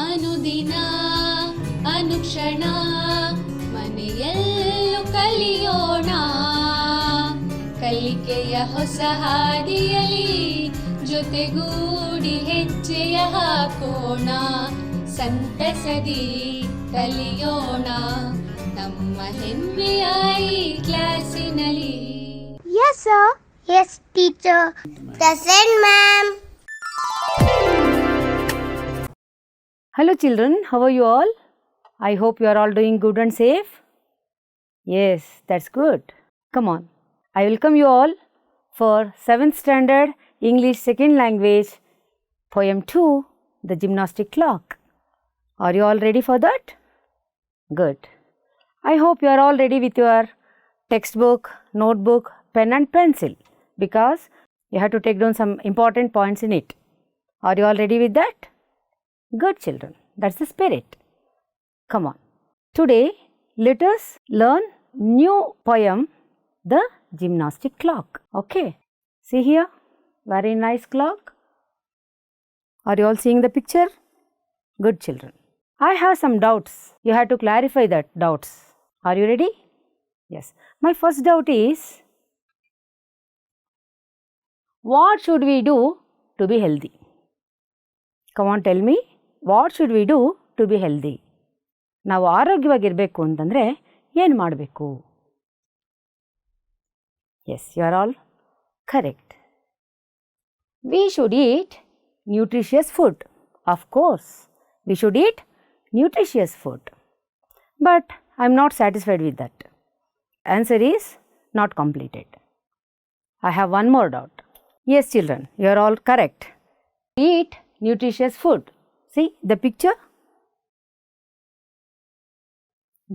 ಅನುದಿನ ಅನುಕ್ಷಣ ಮನೆಯಲ್ಲೂ ಕಲಿಯೋಣ, ಕಲಿಕೆಯ ಹೊಸ ಹಾದಿಯಲಿ ಜೊತೆಗೂಡಿ ಹೆಜ್ಜೆಯ ಹಾಕೋಣ, ಸಂತಸದಿ ಕಲಿಯೋಣ ನಮ್ಮ ಹೆಮ್ಮೆಯ ಈ ಕ್ಲಾಸಿನಲ್ಲಿ. Yes sir. Yes teacher. Present ma'am. Hello children, how are you all? I hope you are all doing good and safe. Yes, that's good. Come on, I welcome you all for 7th standard English second language poem 2, The Gymnastic Clock. Are you all ready for that? Good. I hope you are all ready with your textbook, notebook, pen and pencil, because you have to take down some important points in it. Are you all ready with that? Good children, that's the spirit. Come on. Today, let us learn new poem, The Gymnastic Clock. Okay. See here, very nice clock. Are you all seeing the picture? Good children. I have some doubts. You have to clarify that doubts. Are you ready? Yes. My first doubt is, what should we do to be healthy? Come on, tell me. What should we do to be healthy? ನಾವು ಆರೋಗ್ಯವಾಗಿರಬೇಕು ಅಂತಂದರೆ ಏನು ಮಾಡಬೇಕು? Yes, you are all correct. We should eat nutritious food. Of course, we should eat nutritious food. But I am not satisfied with that. Answer is not completed. I have one more doubt. Yes, children, you are all correct. Eat nutritious food. See the picture?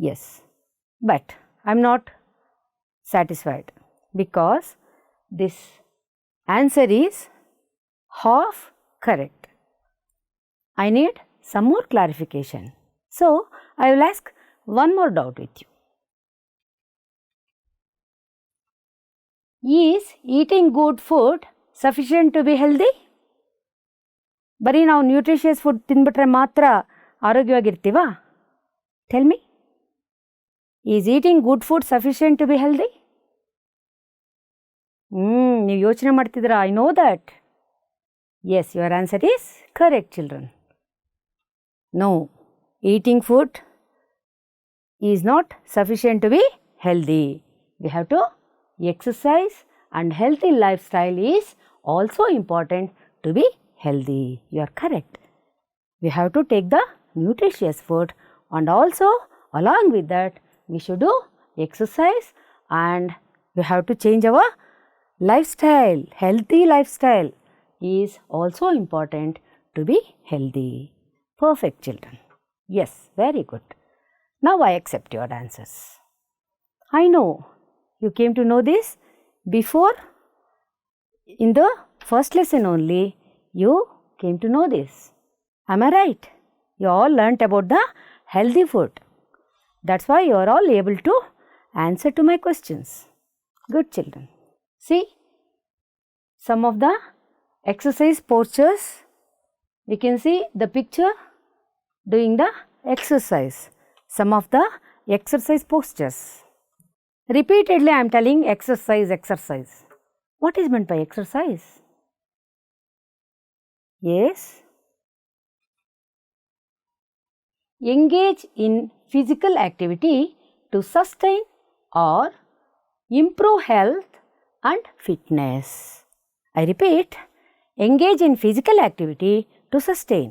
Yes, but I am not satisfied because this answer is half correct. I need some more clarification. So, I will ask one more doubt with you. Is eating good food sufficient to be healthy? ಬರೀ ನಾವು nutritious food ತಿಂದ್ಬಿಟ್ರೆ ಮಾತ್ರ ಆರೋಗ್ಯವಾಗಿರ್ತೀವಾ? Tell me, is eating good food sufficient to be healthy? ನೀವು ಯೋಚನೆ ಮಾಡ್ತಿದ್ದೀರಾ, I know that. Yes, your answer is correct children. No, eating food is not sufficient to be healthy. We have to exercise and healthy lifestyle is also important to be healthy. You are correct. We have to take the nutritious food and also along with that we should do exercise and we have to change our lifestyle. Healthy lifestyle is also important to be healthy. Perfect children. Yes, very good. Now I accept your answers. I know you came to know this before. In the first lesson only you came to know this. Am I right? You all learnt about the healthy food. That's why you are all able to answer to my questions. Good children. See some of the exercise postures. We can see the picture doing the exercise. Some of the exercise postures. Repeatedly I am telling exercise, exercise. What is meant by exercise? Yes. Engage in physical activity to sustain or improve health and fitness. I repeat, engage in physical activity to sustain.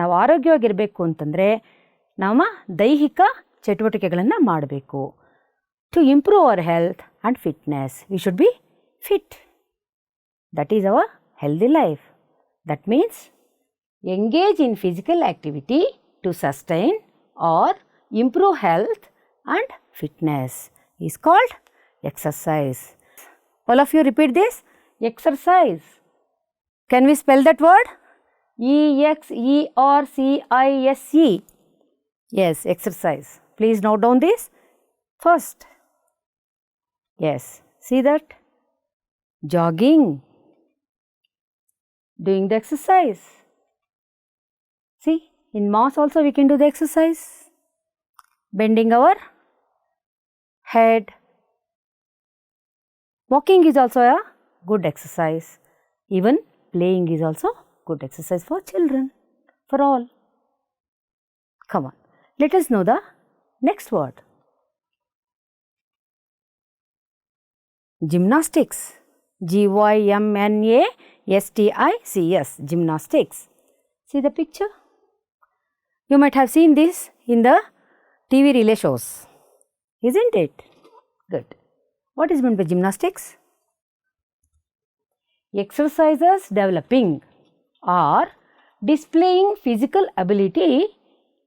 ನಾವು ಆರೋಗ್ಯವಾಗಿರಬೇಕು ಅಂತಂದರೆ ನಮ್ಮ ದೈಹಿಕ ಚಟುವಟಿಕೆಗಳನ್ನು ಮಾಡಬೇಕು. To improve our health and fitness, we should be fit. That is our healthy life. That means engage in physical activity to sustain or improve health and fitness is called exercise. All of you repeat this. Exercise. Can we spell that word? E-X-E-R-C-I-S-E. Yes, exercise. Please note down this first. Yes, see that? Jogging, doing the exercise. See, in mass also we can do the exercise. Bending our head. Walking is also a good exercise. Even playing is also good exercise for children, for all. Come on, let us know the next word. Gymnastics. Gymnastics. Gymnastics. See the picture? You might have seen this in the TV relay shows, isn't it? Good. What is meant by gymnastics? Exercises developing or displaying physical ability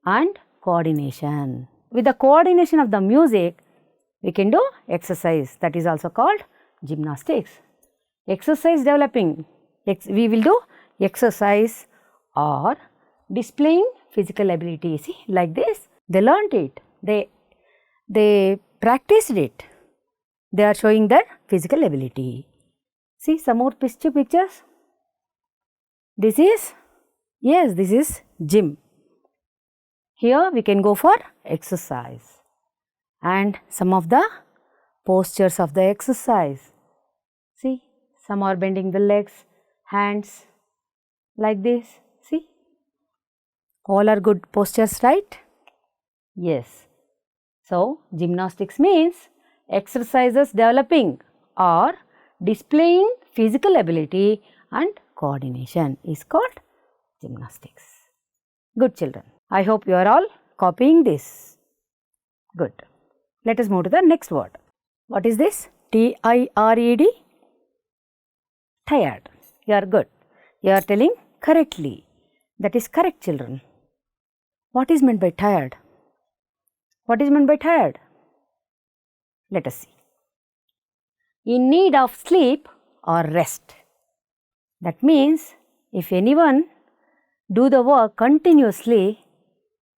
and coordination. With the coordination of the music, we can do exercise. That is also called gymnastics. Exercise developing. We will do exercise or displaying physical ability. See, like this. They learnt it. They practiced it. They are showing their physical ability. See some more pictures. This is, yes, this is gym. Here we can go for exercise. And some of the postures of the exercise. See, some are bending the legs, hands, like this. See, all are good postures, right? Yes. So, gymnastics means exercises developing or displaying physical ability and coordination is called gymnastics. Good children. I hope you are all copying this. Good. Let us move to the next word. What is this? Tired. Tired. You are good. You are telling correctly. That is correct, children. What is meant by tired? What is meant by tired? Let us see. In need of sleep or rest. That means if anyone do the work continuously,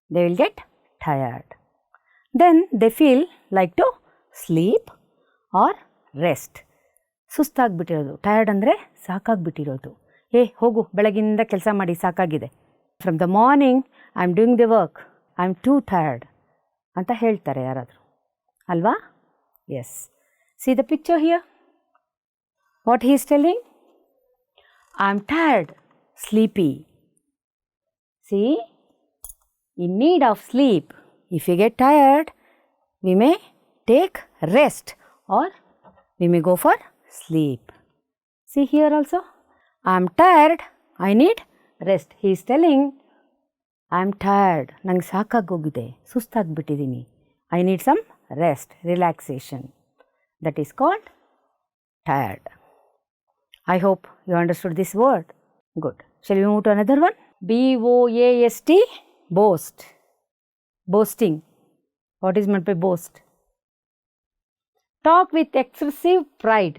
they will get tired. Then they feel like to sleep or rest. ಸುಸ್ತಾಗ್ಬಿಟ್ಟಿರೋದು. Tired ಅಂದರೆ ಸಾಕಾಗ್ಬಿಟ್ಟಿರೋದು. ಹೋಗು ಬೆಳಗಿಂದ ಕೆಲಸ ಮಾಡಿ ಸಾಕಾಗಿದೆ. From the morning I am doing the work, I am too tired ಅಂತ ಹೇಳ್ತಾರೆ ಯಾರಾದರೂ ಅಲ್ವಾ? Yes. See the picture here. What he is telling? I am tired, sleepy. See, in need of sleep. If you get tired, we may take rest or we may go for sleep. See here also, I am tired, I need rest. He is telling, I am tired, nange saakagogide, sustagbitidini. I need some rest, relaxation. That is called tired. I hope you understood this word. Good. Shall we move to another one? BOAST, boast. Boasting. What is meant by boast? Talk with excessive pride.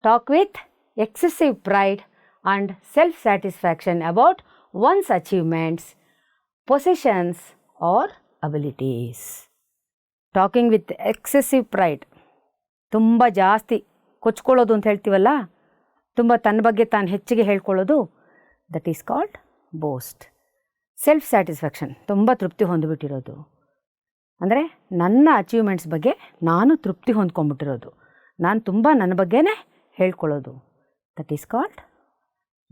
Talk with excessive pride and self-satisfaction about one's achievements, possessions or abilities. Talking with excessive pride. ತುಂಬ ಜಾಸ್ತಿ ಕೊಚ್ಕೊಳ್ಳೋದು ಅಂತ ಹೇಳ್ತೀವಲ್ಲ, ತುಂಬ ತನ್ನ ಬಗ್ಗೆ ತಾನು ಹೆಚ್ಚಿಗೆ ಹೇಳ್ಕೊಳ್ಳೋದು, that is called boast. Self satisfaction, ತುಂಬ ತೃಪ್ತಿ ಹೊಂದಿಬಿಟ್ಟಿರೋದು. ಅಂದರೆ ನನ್ನ ಅಚೀವ್ಮೆಂಟ್ಸ್ ಬಗ್ಗೆ ನಾನು ತೃಪ್ತಿ ಹೊಂದ್ಕೊಂಡ್ಬಿಟ್ಟಿರೋದು, ನಾನು ತುಂಬ ನನ್ನ ಬಗ್ಗೆನೇ ಹೇಳ್ಕೊಳ್ಳೋದು. That is called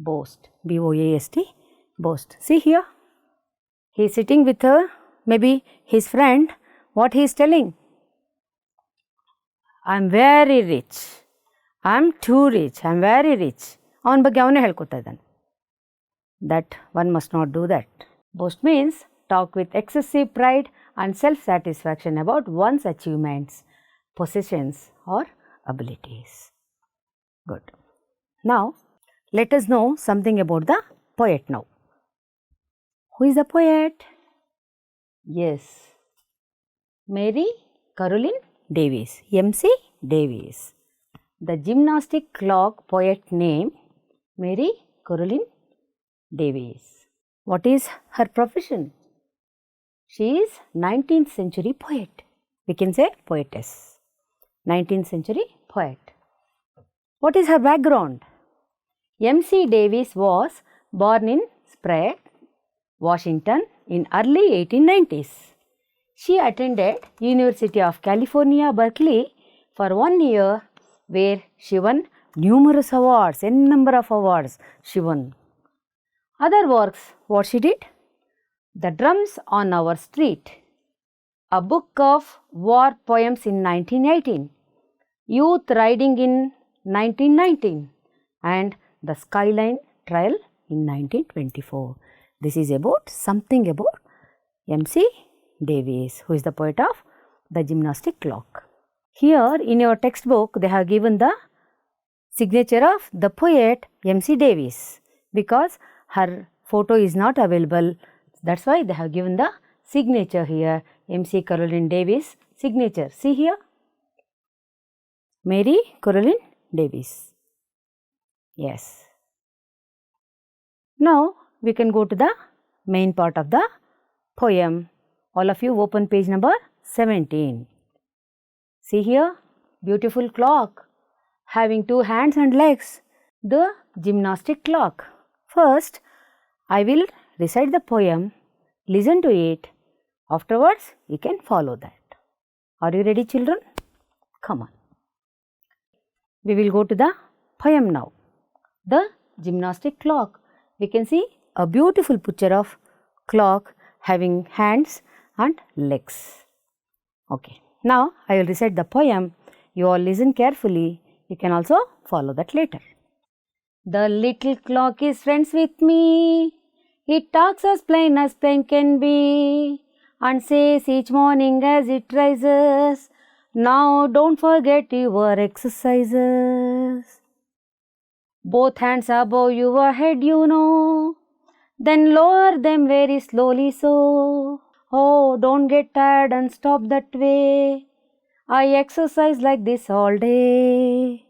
boast. BOAST, boast. See here, he is sitting with maybe his friend. What he is telling? I am very rich, I am too rich, I am very rich. ಅವನ ಬಗ್ಗೆ ಅವನೇ ಹೇಳ್ಕೊತಾ ಇದ್ದಾನೆ. That one must not do that. Boast means talk with excessive pride and self-satisfaction about one's achievements, possessions or abilities. Good. Now, let us know something about the poet now. Who is the poet? Yes, Mary Caroline Davies, MC Davies. The gymnastic clock poet name Mary Caroline Davies. What is her profession? She is 19th century poet. We can say poetess. 19th century poet. What is her background? MC Davies was born in Sprague, Washington in early 1890s. She attended University of California, Berkeley for 1 year where she won numerous awards, n number of awards she won. Other works, what she did? The Drums on Our Street, a book of war poems in 1918, Youth Riding in 1919, and The Skyline Trial in 1924. This is about something about M.C. Davis, who is the poet of The Gymnastic Clock. Here in your textbook, they have given the signature of the poet M.C. Davis because her photo is not available. That's why they have given the signature here, M.C. Caroline Davis signature. See here, Mary Caroline Davis. Yes. Now we can go to the main part of the poem. All of you open page number 17. See here, beautiful clock having 2 hands and legs, the gymnastic clock. First, I will recite the poem, listen to it. Afterwards, you can follow that. Are you ready, children? Come on. We will go to the poem now. The gymnastic clock. We can see a beautiful picture of clock having hands and legs. Okay. Now, I will recite the poem. You all listen carefully. You can also follow that later. The little clock is friends with me. It talks as plain can be, and says each morning as it rises, now don't forget your exercises. Both hands above your head, you know, then lower them very slowly so. Oh, don't get tired and stop that way. I exercise like this all day.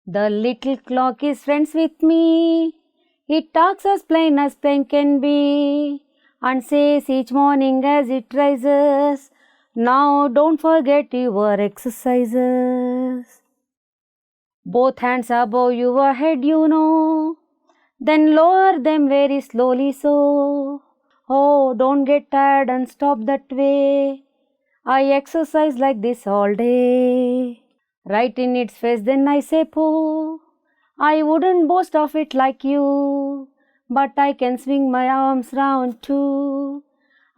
The little clock is friends with me. It talks as plain can be, and says each morning as it rises, now don't forget your exercises. Both hands above your head, you know, then lower them very slowly so. Oh, don't get tired and stop that way. I exercise like this all day. Right in its face, then I say, po. I wouldn't boast of it like you, but I can swing my arms round too.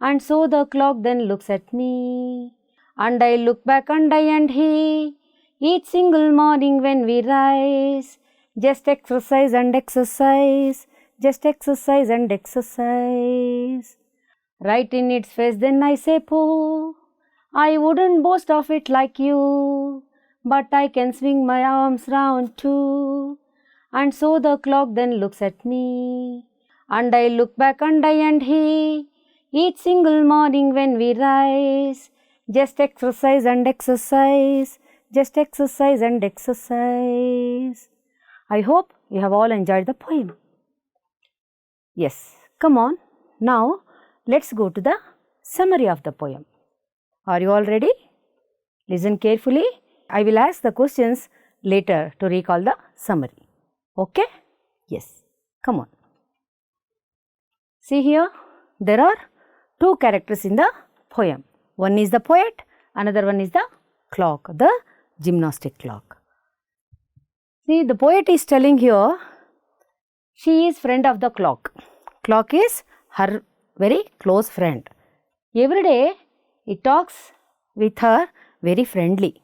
And so the clock then looks at me, and I look back and I and he, each single morning when we rise, just exercise and exercise, just exercise and exercise. Right in its face, then I say, po. I wouldn't boast of it like you, but I can swing my arms round too. And so the clock then looks at me, and I look back and I and he, each single morning when we rise, just exercise and exercise, just exercise and exercise. I hope you have all enjoyed the poem. Yes, come on. Now, let's go to the summary of the poem. Are you all ready? Listen carefully. I will ask the questions later to recall the summary. Okay? Yes. Come on. See here, there are 2 characters in the poem. One is the poet, another one is the clock, the gymnastic clock. See, the poet is telling here, she is friend of the clock. Clock is her very close friend. Every day, it talks with her very friendly.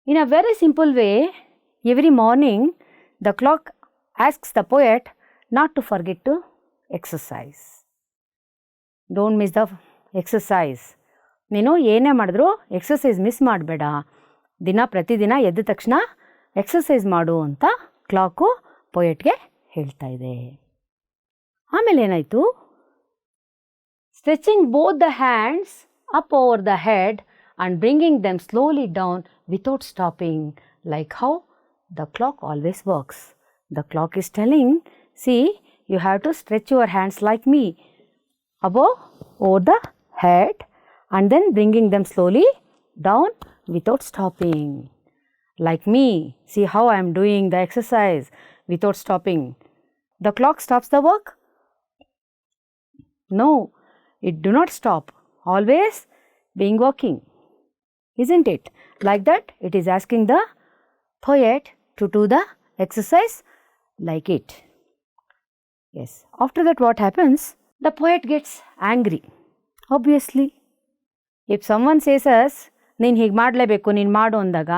In a very simple way, every morning, the clock asks the poet not to forget to exercise. Don't miss the exercise. ನೀನು ಏನೇ ಮಾಡಿದ್ರು exercise miss ಮಾಡಬೇಡ. ಪ್ರತಿದಿನ ಎದ್ದ ತಕ್ಷಣ exercise ಮಾಡು ಅಂತ clock ಪೊಯೆಟ್ಗೆ ಹೇಳ್ತಾ ಇದೆ. ಆಮೇಲೆ ಏನಾಯಿತು? Stretching both the hands up over the head and bringing them slowly down without stopping, like how the clock always works. The clock is telling, see, you have to stretch your hands like me, above, over the head, and then bringing them slowly down without stopping. Like me, see how I am doing the exercise without stopping. The clock stops the work No, it do not stop. Always being walking. Isn't it? Like that, it is asking the poet to do the exercise like it. Yes. After that, what happens? The poet gets angry. Obviously. If someone says us, ನೀನು ಹೀಗೆ ಮಾಡಲೇಬೇಕು, ನೀನು ಮಾಡು ಅಂದಾಗ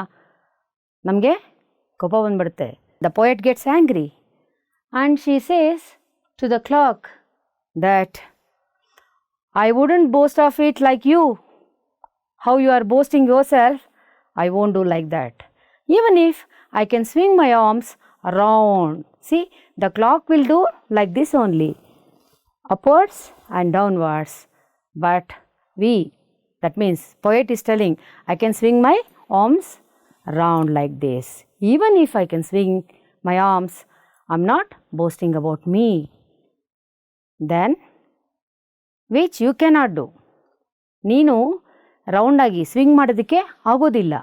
ನಮಗೆ ಕೋಪ ಬಂದ್ಬಿಡುತ್ತೆ. The poet gets angry and she says to the clock that I wouldn't boast of it like you. How you are boasting yourself, I won't do like that. Even if I can swing my arms around. See, the clock will do like this only, upwards and downwards. But we, that means poet is telling, I can swing my arms around like this. Even if I can swing my arms, I'm not boasting about me. Then, which you cannot do. ನೀನು ರೌಂಡಾಗಿ swing ಮಾಡೋದಕ್ಕೆ ಆಗೋದಿಲ್ಲ.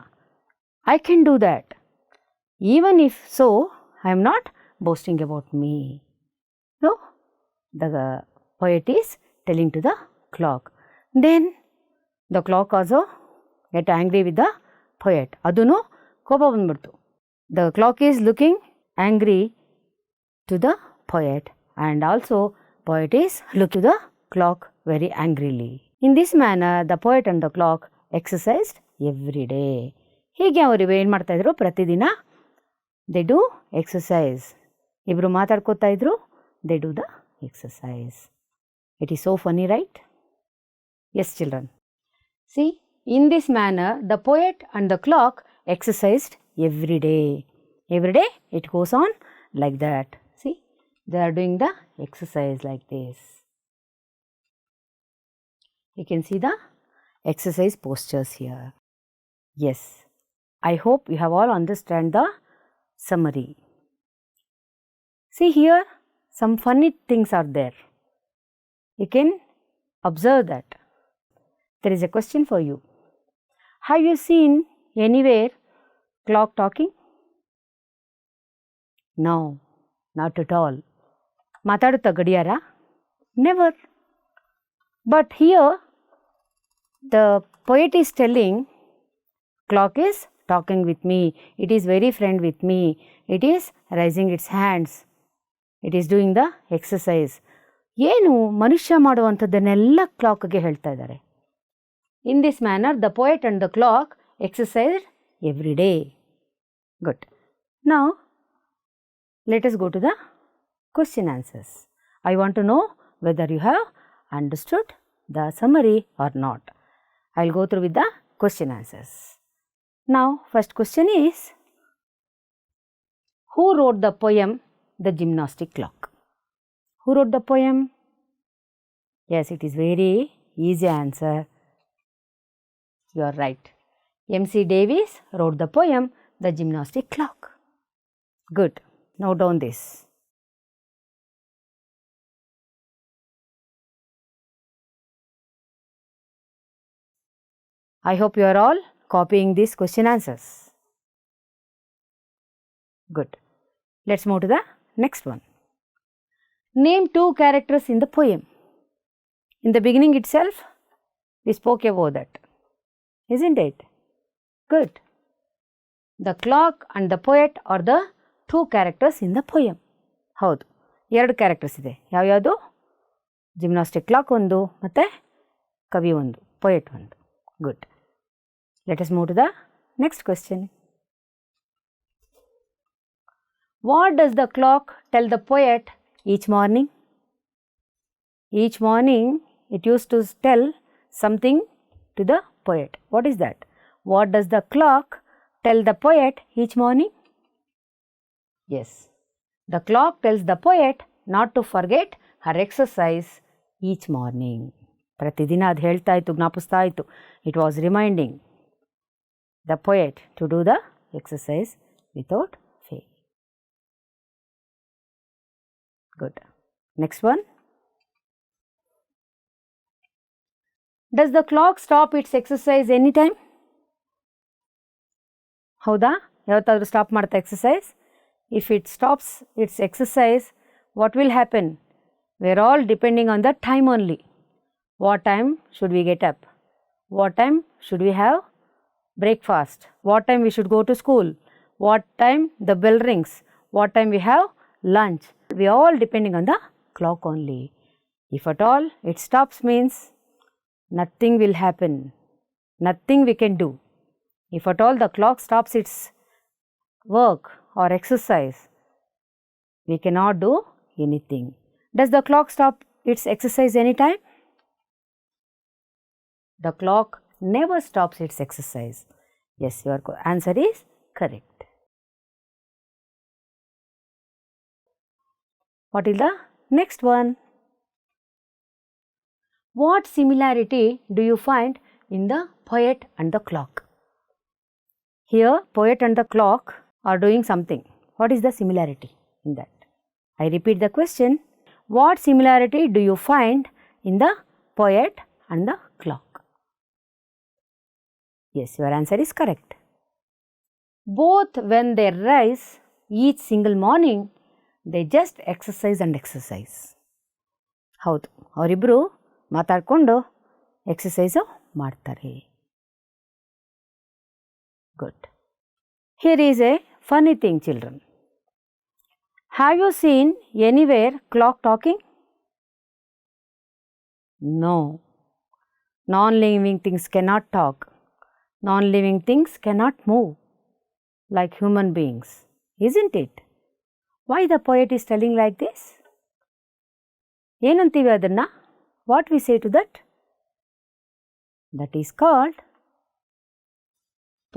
I can do that. Even if so, I am not boasting about me. No, the poet is telling to the clock. Then the clock also get angry with the poet. ಅದನ್ನು ಕೋಪ ಬಂದ್ಬಿಡ್ತು. The clock is looking angry to the poet and also poet is look to the clock very angrily. In this manner, the poet and the clock exercised every day. ಹೀಗೆ ಅವರು ಏನು ಮಾಡ್ತಾಯಿದ್ರು ಪ್ರತಿದಿನ they do exercise. ಇಬ್ಬರು ಮಾತಾಡ್ಕೋತಾ ಇದ್ರು, they do the exercise. It is so funny, right? Yes, children. See, in this manner, the poet and the clock exercised every day. Every day it goes on like that. See, they are doing the exercise like this. You can see the exercise postures here. Yes, I hope you have all understand the summary. See here, some funny things are there. You can observe that. There is a question for you. Have you seen anywhere clock talking? No, not at all. ಮಾತಾಡುತ್ತಾ ಗಡಿಯಾರ? Never. But here, the poet is telling, clock is talking with me. It is very friend with me. It is raising its hands. It is doing the exercise. ಏನು ಮನುಷ್ಯ ಮಾಡುವಂಥದ್ದನ್ನೆಲ್ಲ ಕ್ಲಾಕ್ಗೆ ಹೇಳ್ತಾ ಇದ್ದಾರೆ. In this manner, the poet and the clock exercised every day. Good. Now, let us go to the question answers. I want to know whether you have understood the summary or not. I will go through with the question answers. Now, first question is, who wrote the poem The Gymnastic Clock? Who wrote the poem? Yes, it is very easy answer. You are right. M.C. Davies wrote the poem The Gymnastic Clock. Good. Note down this. I hope you are all copying these question answers. Good. Let's move to the next one. Name two characters in the poem. In the beginning itself, we spoke about that. Isn't it? Good. The clock and the poet are the two characters in the poem. ಹೌದು, ಎರಡು characters ಇದೆ. ಯಾವ್ಯಾವುದು? Gymnastic clock ಒಂದು ಮತ್ತು ಕವಿ ಒಂದು, poet ಒಂದು. Good. Let us move to the next question. What does the clock tell the poet each morning? Each morning it used to tell something to the poet. What is that? What does the clock tell the poet each morning? Yes, the clock tells the poet not to forget her exercise each morning. ಪ್ರತಿದಿನ ಅದು ಹೇಳ್ತಾ ಇತ್ತು, ಜ್ಞಾಪಿಸ್ತಾ ಇತ್ತು. It was reminding the poet to do the exercise without fail. Good. Next one. Does the clock stop its exercise anytime? ಹೌದಾ? ಯಾವತ್ತಾದರೂ stop ಮಾಡ್ತಾ exercise? If it stops its exercise, what will happen? We are all depending on the time only. What time should we get up? What time should we have breakfast? What time we should go to school? What time the bell rings? What time we have lunch? We are all depending on the clock only. If at all it stops means nothing will happen, nothing we can do. If at all the clock stops its work or exercise, we cannot do anything. Does the clock stop its exercise anytime? The clock never stops its exercise. Yes, your answer is correct. What is the next one? What similarity do you find in the poet and the clock? Here, poet and the clock are doing something. What is the similarity in that? I repeat the question. What similarity do you find in the poet and the clock? Yes, your answer is correct. Both when they rise each single morning, they just exercise and exercise. ಹೌದು, ಅವರಿಬ್ಬರು ಮಾತಾಡಿಕೊಂಡು exercise ಮಾಡ್ತಾರೆ. Good. Here is a funny thing, children. Have you seen anywhere clock talking? No. Non-living things cannot talk. Non-living things cannot move like human beings, isn't it? Why the poet is telling like this? ಏನಂತೀವಿ ಅದನ್ನು? What we say to that? That is called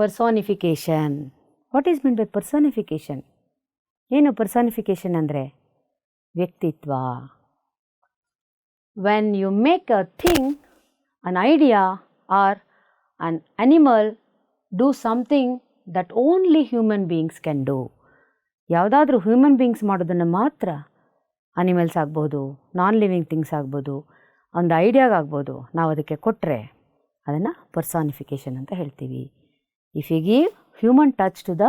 personification. What is meant by personification? ಏನು personification ಅಂದರೆ? ವ್ಯಕ್ತಿತ್ವ. When you make a thing, an idea or an animal do something that only human beings can do. ಯಾವುದಾದ್ರೂ human beings ಮಾಡೋದನ್ನು ಮಾತ್ರ, animals ಆಗ್ಬೋದು, ನಾನ್ living things ಆಗ್ಬೋದು, ಒಂದು ಐಡಿಯಾಗಾಗ್ಬೋದು, ನಾವು ಅದಕ್ಕೆ ಕೊಟ್ಟರೆ ಅದನ್ನು ಪರ್ಸಾನಿಫಿಕೇಷನ್ ಅಂತ ಹೇಳ್ತೀವಿ. If you give human touch to the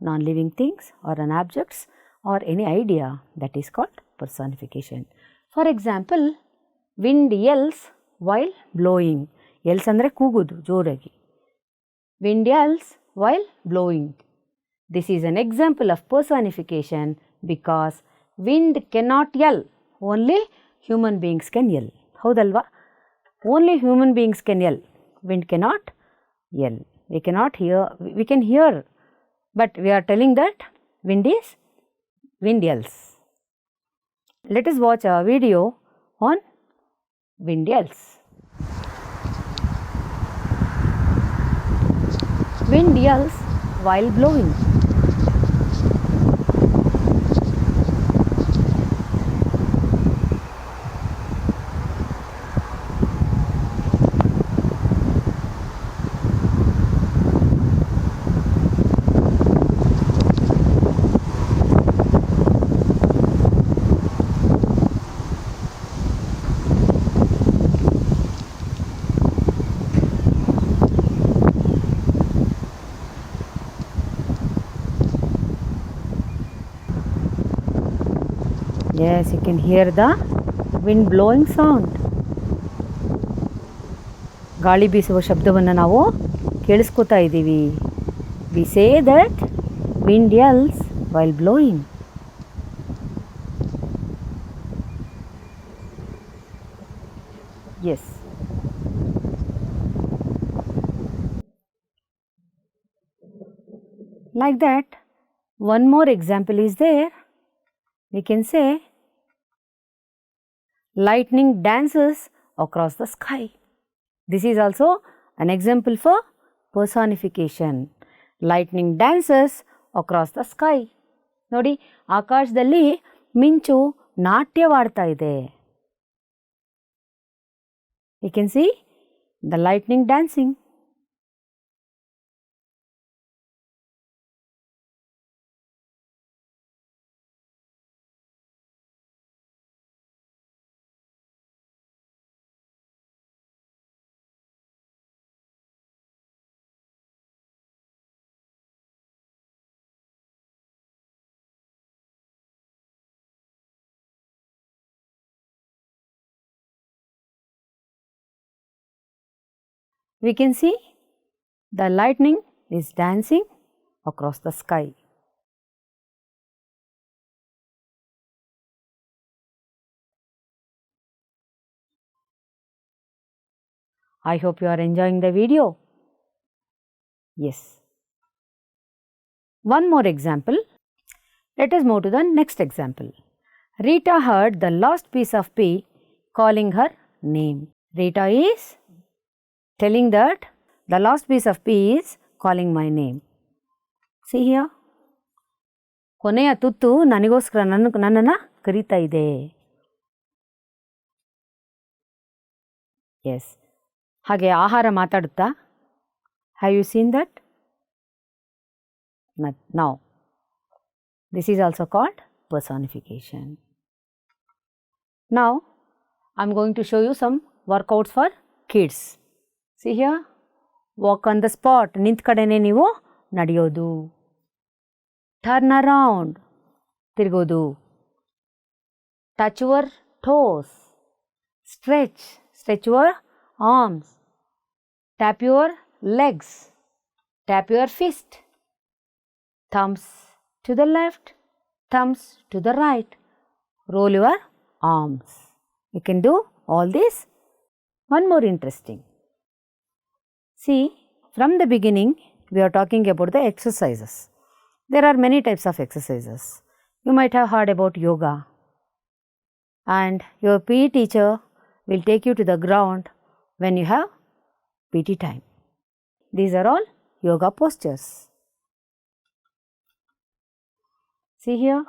non living things or an objects or any idea, that is called personification. For example, wind yells while blowing. Yells ಅಂದರೆ ಕೂಗುದು ಜೋರಾಗಿ. Wind yells while blowing. This is an example of personification because wind cannot yell, only human beings can yell. ಹೌದಲ್ವಾ? Only human beings can yell. Wind cannot yell. We cannot hear, we can hear, but we are telling that wind yells. Let us watch a video on wind yells. Wind yells while blowing. Yes, you can hear the wind blowing sound. ಗಾಳಿ ಬೀಸುವ ಶಬ್ದವನ್ನು ನಾವು ಕೇಳಿಸ್ಕೊತಾ ಇದ್ದೀವಿ. We say that wind yells while blowing. Yes. Like that, one more example is there. We can say lightning dances across the sky. This is also an example for personification. Lightning dances across the sky. ನೋಡಿ, ಆಕಾಶದಲ್ಲಿ ಮಿಂಚು ನಾಟ್ಯವಾಡ್ತಾ ಇದೆ. You can see the lightning dancing. we can see the lightning is dancing across the sky. I hope you are enjoying the video. Yes. One more example. Let us move to the next example. Rita heard the last piece of pea calling her name. Rita is telling that the last piece of pea is calling my name. See here. ಕೊನೆಯ ತುತ್ತು ನನಗೋಸ್ಕರ ನನ್ನನ್ನು ಕರೀತಾ ಇದೆ. S. ಹಾಗೆ ಆಹಾರ ಮಾತಾಡುತ್ತಾ? Have you seen that? No. This is also called personification. Now, I am going to show you some workouts for kids. See here. Walk on the spot. ನಿಂತ ಕಡೆನೇ ನೀವು ನಡೆಯೋದು. Turn around. ತಿರುಗೋದು. Touch your toes. Stretch. Stretch your arms. Tap your legs. Tap your fist. Thumbs to the left, thumbs to the right. Roll your arms. You can do all this. One more interesting. See, from the beginning, we are talking about the exercises. There are many types of exercises. You might have heard about yoga. And your PE teacher will take you to the ground when you have PT time. These are all yoga postures. See here,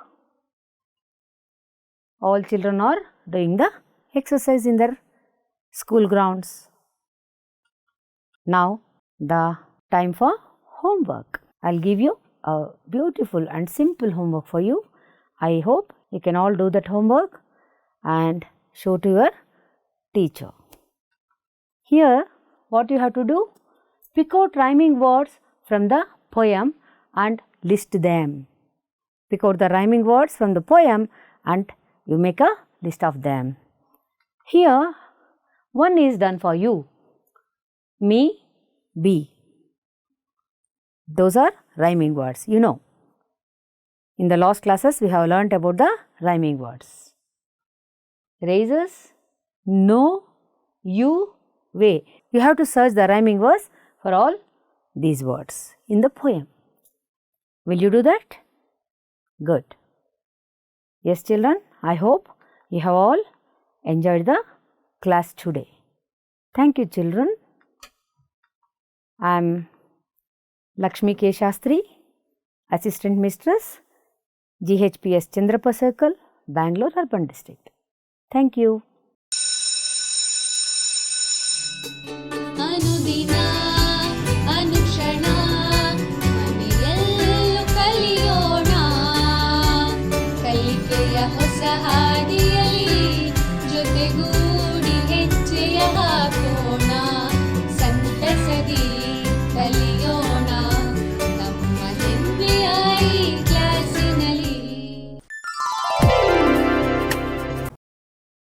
all children are doing the exercise in their school grounds. Now, the time for homework. I'll give you a beautiful and simple homework for you. I hope you can all do that homework and show to your teacher. Here, what you have to do? Pick out rhyming words from the poem and list them. Pick out the rhyming words from the poem and you make a list of them. Here, one is done for you. Me, be. Those are rhyming words, you know. In the last classes, we have learnt about the rhyming words. Razors, no, you, way. You have to search the rhyming words for all these words in the poem. Will you do that? Good. Yes, children, I hope you have all enjoyed the class today. Thank you, children. I am Lakshmi K. Shastri, Assistant Mistress, GHPS Chandrapur Circle, Bangalore Urban District. Thank you.